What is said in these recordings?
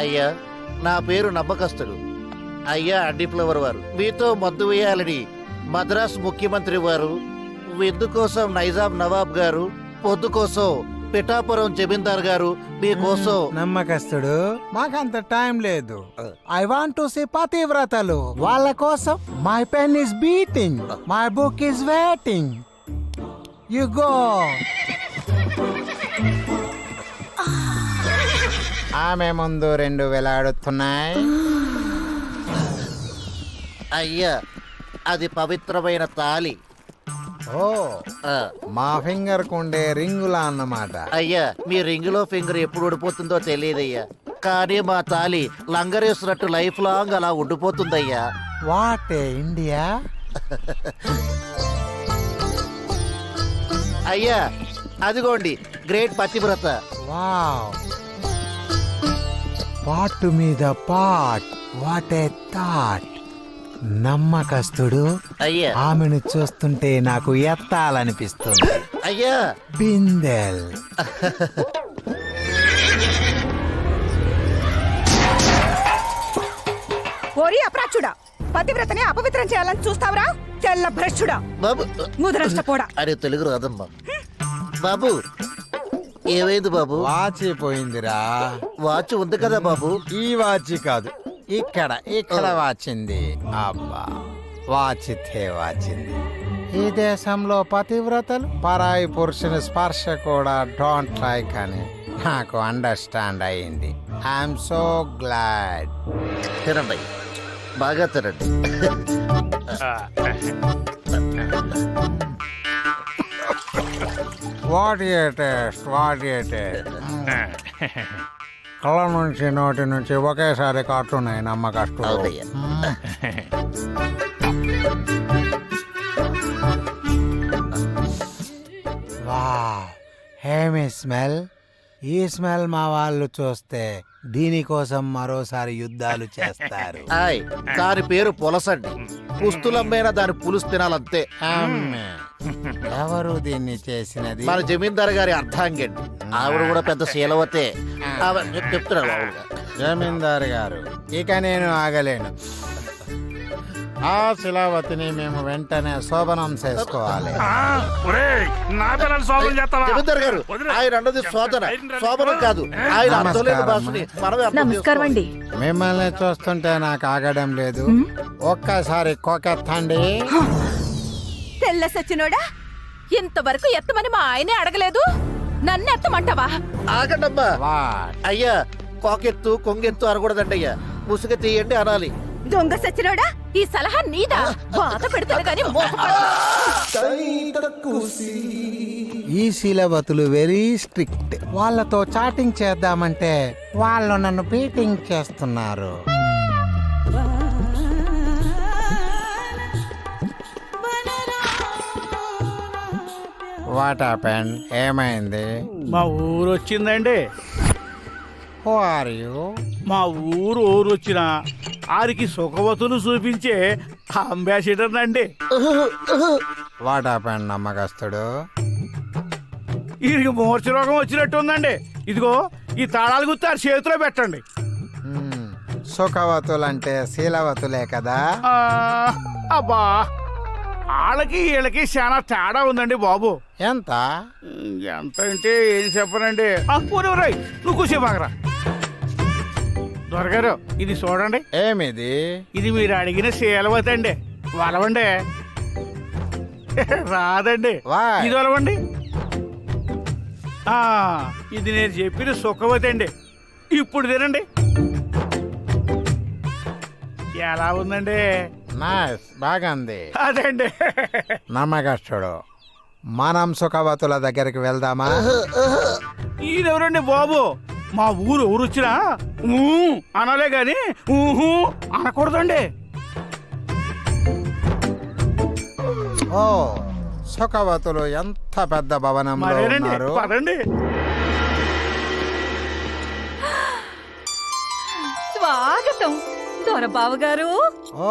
అయ్యా, నా పేరు నమ్మకస్తుడు. అయ్యా అడ్డి ఫ్లవర్ వారు మీతో మద్దు వేయాలని మద్రాస్ ముఖ్యమంత్రి వారు, విందు కోసం నైజాం నవాబ్ గారు, పొద్దు కోసం పిఠాపురం జమీందార్ గారు మీకోసం. నమ్మకస్తుడు, మాకంత టైం లేదు. ఐ వాంట్ టు సీ పతివ్రతలు. వాళ్ళ కోసం my pen is beating, my book is waiting. You go. ఆమె ముందు 2 వేలాడుతున్నాయి. అయ్యా, అది పవిత్రమైన తాళి. ఓ, ఆ, మా ఫింగర్ కుండే రింగులా అన్నమాట. అయ్యా, మీ రింగులో ఫింగర్ ఎప్పుడు ఊడిపోతుందో తెలియదయ్యా, కానీ మా తాళి లంగరేసినట్టు లైఫ్ లాంగ్ అలా ఉండిపోతుందయ్యా. What India? అయ్యా, అదిగోండి గ్రేట్ పతివ్రత. వావ్, పాటు మీద పాట్, వాట్ ఏ థాట్. నమ్మకస్తుడు, అయ్యా, ఆమెను చూస్తుంటే నాకు ఎత్తాలనిపిస్తుంది. అయ్యా, బిందెల్. ఓరి అప్రాచుడా, పతివ్రతని అపవిత్రం చేయాలని చూస్తావురా? తెల్ల భ్రష్టుడా, బాబు. ముదరష్టపోడా. అరే తెలుగు రాదమ్మా. బాబు, ఏమైంది బాబు? వాచిపోయిందిరా. వాచ్ ఉంది కదా బాబు. ఈ వాచి కాదు, ఇక్కడ వాచింది. అబ్బా, వాచితే వాచింది. ఈ దేశంలో పతివ్రతలు పరాయి పురుషుని స్పర్శ కూడా డోంట్ లైక్ అని నాకు అండర్స్టాండ్ అయింది. I'm so glad. తినండి, బాగా తినండి. What a taste, what a taste. కళ్ళ నుంచి నోటి నుంచి ఒకేసారి కాటున్నాయి నమ్మకస్తుడు. అవునయ్యా. వావ్, హేమి స్మెల్. ఈ స్మెల్ మా వాళ్ళు చూస్తే దీనికోసం మరోసారి యుద్ధాలు చేస్తారు. ఆయ్, దాని పేరు పులసండి. పుస్తులమ్మైనా దాని పులుసు తినాలంతే. అమ్మే. ఎవరు దీన్ని చేసినది? మన జమీందార్ గారి అర్థాంగండి. ఆవిడ కూడా పెద్ద శీలవతే. చెప్తున్నా బాబుగా. జమీందారు గారు, ఇక నేను ఆగలేను. ఆ శిలావతిని మేము వెంటనే శోభనం చేసుకోవాలి. జమీందార్ గారు, ఆయన అన్నది శోధన, శోభనం కాదు. ఆయన అర్థం లేని భాషని మనమే అర్థం నమస్కారం అండి. మిమ్మల్ని చూస్తుంటే నాకు ఆగడం లేదు. ఒక్కసారి కోకెత్తండి. తెల్ల సచ్చినోడా, ఇంతవరకు ఎత్తమని మా ఆయనే అడగలేదు, నన్ను ఎత్తమంటావా? ఆగండమ్మా. వాట్? అయ్యా, కోకెత్తు కొంగెత్తు అనకూడదండి అయ్యా, ముసుగు తీయండి అనాలి. దొంగ సచ్చినోడా, ఈ సలహా నీదా? బాధ పెడతాను గాని ఈ శీలవతులు వెరీ స్ట్రిక్ట్. వాళ్ళతో చాటింగ్ చేద్దామంటే వాళ్ళు నన్ను బీటింగ్ చేస్తున్నారు. What happened? ఏమైంది? మా ఊరు వచ్చిందండి. Who are you? మా ఊరు వచ్చిన ఆరికి సుఖవతులు చూపించే అంబాసిడర్ అండి. వాట్ హ్యాపెండ్ నమ్మకస్తుడు? వీరికి మూర్ఛ రోగం వచ్చినట్టు ఉందండి. ఇదిగో ఈ తాళాలు గుర్తు చేతిలో పెట్టండి. సుఖవతులంటే శీలవతులే కదా? అబ్బా, వాళ్ళకి వీళ్ళకి చాలా తేడా ఉందండి బాబు. ఎంత? ఎంత అంటే ఏం చెప్పనండి. ఊరేవరాయ్, నువ్వు కూసేపాకరా. దొరగారు, ఇది చూడండి. ఏమిది? ఇది మీరు అడిగిన శీలవతి అండి. వలవండి. రాదండి. Why? ఇది వలవండి. ఇది నేను చెప్పిన సుఖవతి అండి. ఇప్పుడు తినండి. ఎలా ఉందండి? నైస్, బాగుంది. అదండి. నమ్మకస్తుడు, మనం సుఖవతుల దగ్గరికి వెళ్దామా? ఈయనెవరండి బాబు? మా ఊరు వచ్చినా అనాలే గాని ఊహు అనకూడదండి. ఓ, సుఖవతులు ఎంత పెద్ద భవనంలో మరేనండి, ఉన్నారు. పదండి. స్వాగతం దొరబాబు గారు. ఓ,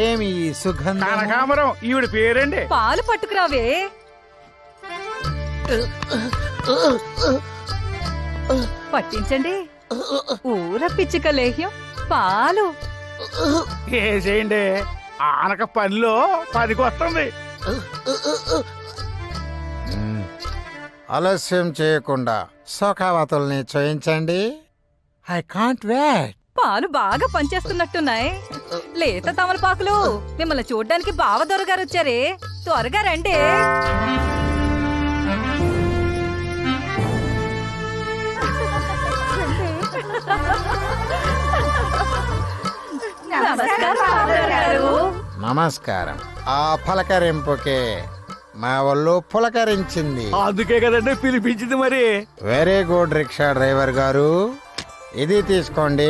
ఏమి ఈ సుగంధం? కనకాంబరం ఈవిడ పేరండి. పాలు పట్టుకురావే. పట్టించండి. ఊర పిచ్చిక లేహ్యం పాలు. వేసేయండి, ఆనక పనిలో పనికి వస్తుంది. ఆలస్యం చేయకుండా సుఖవతుల్ని చూయించండి. I can't wait. పాలు బాగా పనిచేస్తున్నట్టున్నాయి. లేత తమలపాకులు, మిమ్మల్ని చూడ్డానికి బావ దొరగారు వచ్చారే, త్వరగా రండి. నమస్కారం బావగారు. నమస్కారం. ఆ పలకరింపుకే మా వాళ్ళు పులకరించింది. అందుకే కదండి పిలిపించింది. మరి వెరీ గుడ్ రిక్షా డ్రైవర్ గారు, ఇది తీసుకోండి.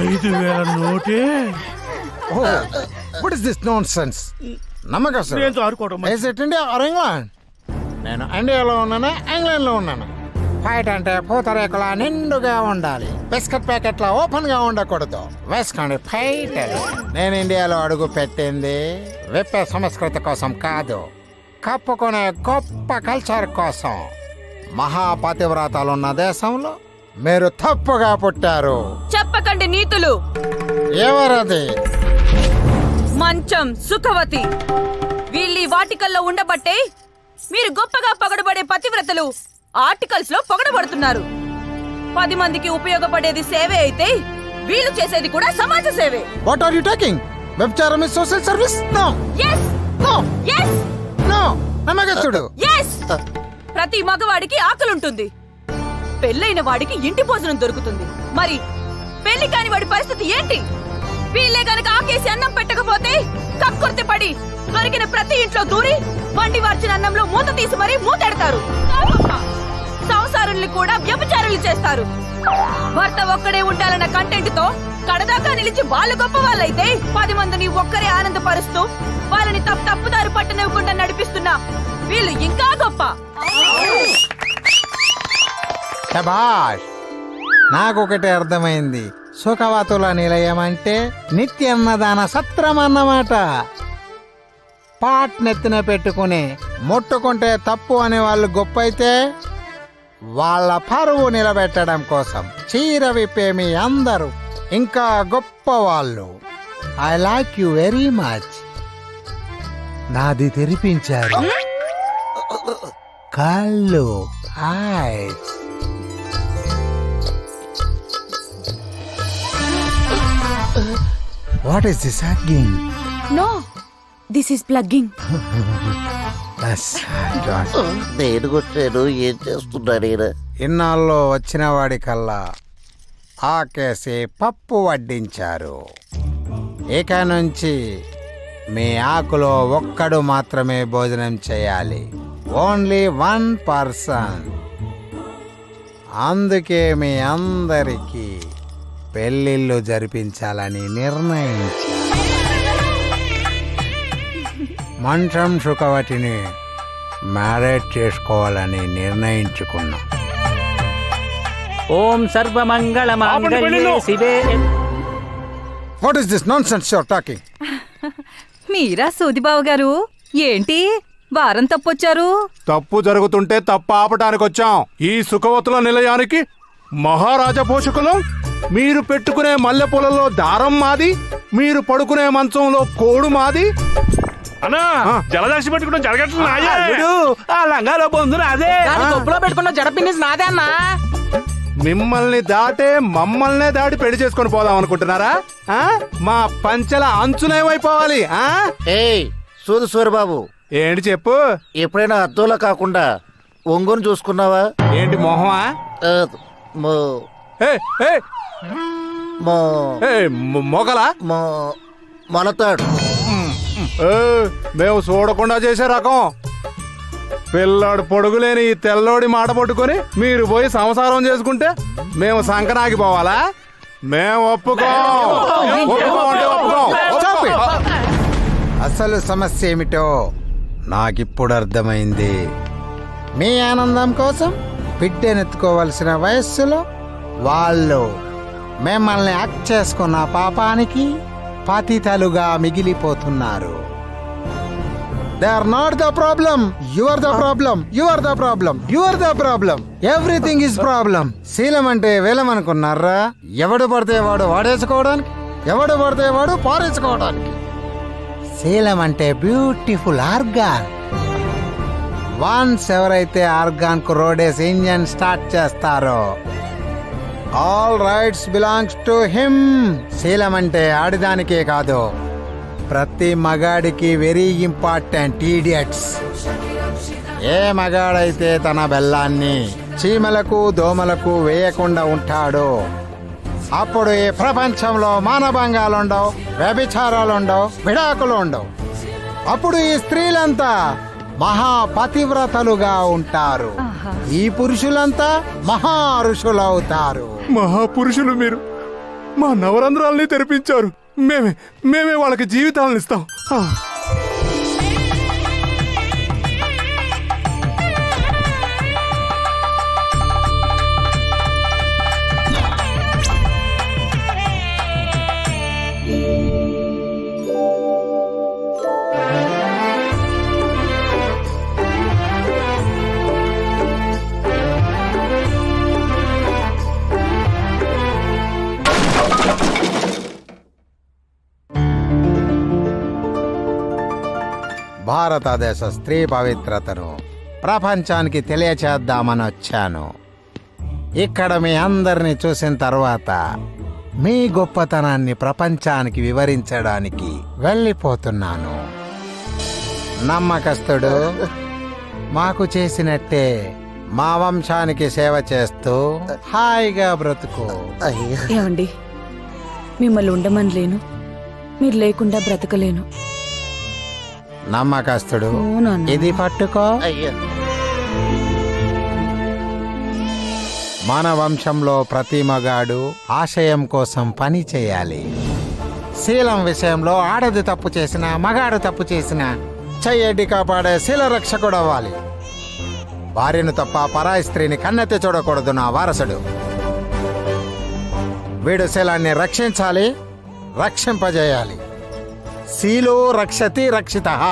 5,000 నోటే. What is this nonsense? నమ్మకం నేను ఆడుకోవడం ఇంగ్లాండ్. నేను ఇండియాలో ఉన్నాను, ఇంగ్లాండ్ లో ఉన్నాను. ఫైట్ అంటే పూతరేకులా నిండుగా ఉండాలి, బిస్కెట్ ప్యాకెట్లా ఓపెన్ గా ఉండకూడదు. వేసుకోండి ఫైట్. నేను ఇండియాలో అడుగు పెట్టింది విప్పే సంస్కృతి కోసం కాదు, కప్పుకునే గొప్ప కల్చర్ కోసం. మహాపతివ్రతాలున్న దేశంలో మీరు తప్పుగా పుట్టారు. చెప్పకండి నీతులు. ఎవరది? మంచం సుఖవతి. వీళ్ళీ వాటికల్లో ఉండబట్టే మీరు గొప్పగా పొగడబడే పతివ్రతలు ఆర్టికల్స్ లో పొగడబడుతున్నారు. 10 మందికి ఉపయోగపడేది సేవే అయితే వీళ్ళు చేసేది కూడా సమాజ సేవే. What are you talking? వ్యభిచారం is social service? No yes no yes no. నమ్మకస్తుడు. ఎస్. ప్రతి మగవాడికి ఆకలుంటుంది, పెళ్ళైన వాడికి ఇంటి భోజనం దొరుకుతుంది. మరి పెళ్లి కాని వాడి పరిస్థితి ఏంటి? వీళ్ళే గనక ఆకేసి అన్నం పెట్టకపోతే కక్కుర్తి పడి దొరికిన ప్రతి ఇంట్లో దూరి వండి వార్చిన అన్నంలో మూత తీసి మరీ మూతెడతారు. సంసారుల్ని కూడా వ్యభిచారులు చేస్తారు. భర్త ఒక్కడే ఉండాలన్న కంటెంట్ తో కడదాకా నిలిచి వాళ్ళు గొప్ప వాళ్ళైతే 10 మందిని ఒక్కరే ఆనందపరుస్తూ వాళ్ళని తప్పుదారి పట్టనివ్వకుండా నడిపిస్తున్నా వీళ్ళు ఇంకా గొప్ప. శభాష్. నాకొకటి అర్థమైంది. సుఖవతుల నిలయం అంటే నిత్యన్నదాన సత్రం అన్నమాట. పాట్ నెత్తిన పెట్టుకుని ముట్టుకుంటే తప్పు అనే వాళ్ళు గొప్ప అయితే, వాళ్ళ పరువు నిలబెట్టడం కోసం చీర విప్పే మీ అందరూ ఇంకా గొప్ప వాళ్ళు. I like you very much. నాది తెరిపించారు కళ్ళు, eyes. What is this hugging? No, this is plugging. నేను కొట్టాను, ఏం చేస్తున్నాడు ఈయన? ఇన్నాళ్ళు వచ్చిన వాడికల్లా ఆకేసి పప్పు వడ్డించారు. ఇక నుంచి మీ ఆకులో ఒక్కడు మాత్రమే భోజనం చేయాలి. Only 1 person. అందుకే మీ అందరికీ పెళ్ళిళ్ళు జరిపించాలని నిర్ణయించారు. మంచం సుఖవతిని మ్యారేజ్ చేసుకోవాలని నిర్ణయించుకున్నాం. ఓం సర్వమంగళ మాంగళ్యే శివే. What is this nonsense you are talking? మీరా సూదిబాబు గారు, ఏంటి వారం తప్పొచ్చారు? తప్పు జరుగుతుంటే తప్పు ఆపటానికి వచ్చాం. ఈ సుఖవతుల నిలయానికి మహారాజా పోషకులం. మీరు పెట్టుకునే మల్లె పొలంలో దారం మాది, మీరు పడుకునే మంచంలో కోడు మాది. అన్నా జలదాసి పెట్టుకుంటాం జరగట్లేదు. ఆ లంగాలో పొందున అదే గొప్పలో పెట్టుకున్న జడపిన్నిస్ నాదే అన్నా. మిమ్మల్ని దాటే మమ్మల్నే దాటి పెళ్లి చేసుకొని పోదాం అనుకుంటున్నారా? మా పంచెల అంచునేమైపోవాలి? ఏయ్ సూది సూరిబాబు, ఏంటి చెప్పు. ఎప్పుడైనా అద్దంలో కాకుండా ఒంగుని చూసుకున్నావా? ఏంటి మొహమా? ఆ, మో ఏయ్, ఏయ్, మో ఏయ్, మొగలా? మో మొలతాడు. మేము చూడకుండా చేసే రకం. పిల్లాడు పొడుగులేని ఈ తెల్లోడి మాట పట్టుకొని మీరు పోయి సంసారం చేసుకుంటే మేము సంకనాగిపోవాలా? మేము ఒప్పుకోం. Stop it. అసలు సమస్య ఏమిటో నాకిప్పుడు అర్థమైంది. మీ ఆనందం కోసం బిడ్డనెత్తుకోవలసిన వయస్సులో వాళ్ళు మిమ్మల్ని హక్ చేసుకున్న పాపానికి పతితలుగా మిగిలిపోతున్నారు. They are not the problem. You are the problem. You are the problem. You are the problem. Everything is problem. శీలం అంటే వేలం అనుకున్నారా? ఎవడు పడితే వాడు వాడేసుకోవడానికి, ఎవడు పడితే వాడు పారేసుకోవడానికి. శీలం అంటే బ్యూటిఫుల్ ఆర్గాన్. వన్స్ ఎవరైతే ఆర్గాన్ కు రోడేసి ఇంజన్ స్టార్ట్ చేస్తారో all rights belongs to him. శీలం అంటే ఆడిదానికే కాదు, ప్రతి మగాడికి వెరీ ఇంపార్టెంట్. ఈడియట్స్. ఏ మగాడైతే తన బెల్లాన్ని చీమలకు దోమలకు వేయకుండా ఉంటాడో అప్పుడు ఈ ప్రపంచంలో మానభంగాలుండవు, వ్యభిచారాలుండవు, విడాకులు ఉండవు. అప్పుడు ఈ స్త్రీలంతా మహాపతివ్రతలుగా ఉంటారు. ఈ పురుషులంతా మహా ఋషులవుతారు. మహాపురుషులు మీరు. మా నవరంధ్రాల్ని తెరిపించారు. మేమే వాళ్ళకి జీవితాలను ఇస్తాం. భారతదేశ స్త్రీ పవిత్రతను ప్రపంచానికి తెలియచేద్దామని వచ్చాను. ఇక్కడ మీ అందరిని చూసిన తర్వాత మీ గొప్పతనాన్ని ప్రపంచానికి వివరించడానికి వెళ్ళిపోతున్నాను. నమ్మకస్తుడు మాకు చేసినట్టే మా వంశానికి సేవ చేస్తూ హాయిగా బ్రతుకు. ఏమండి, మిమ్మల్ని ఉండమని లేను, మీరు లేకుండా బ్రతకలేను. నమ్మకస్తుడు ఓ నాన్న. ఇది పట్టుకో. అయ్యా మన వంశంలో ప్రతి మగాడు ఆశయం కోసం పని చేయాలి. శీలం విషయంలో ఆడది తప్పు చేసినా మగాడు తప్పు చేసినా చెయ్యడ్డి కాపాడే శీల రక్షకుడు అవ్వాలి. భార్యను తప్ప పరాయి స్త్రీని కన్నెత్తి చూడకూడదు నా వారసుడు. వీడు శీలాన్ని రక్షించాలి, రక్షింపజేయాలి. శీలో రక్షతి రక్షితః.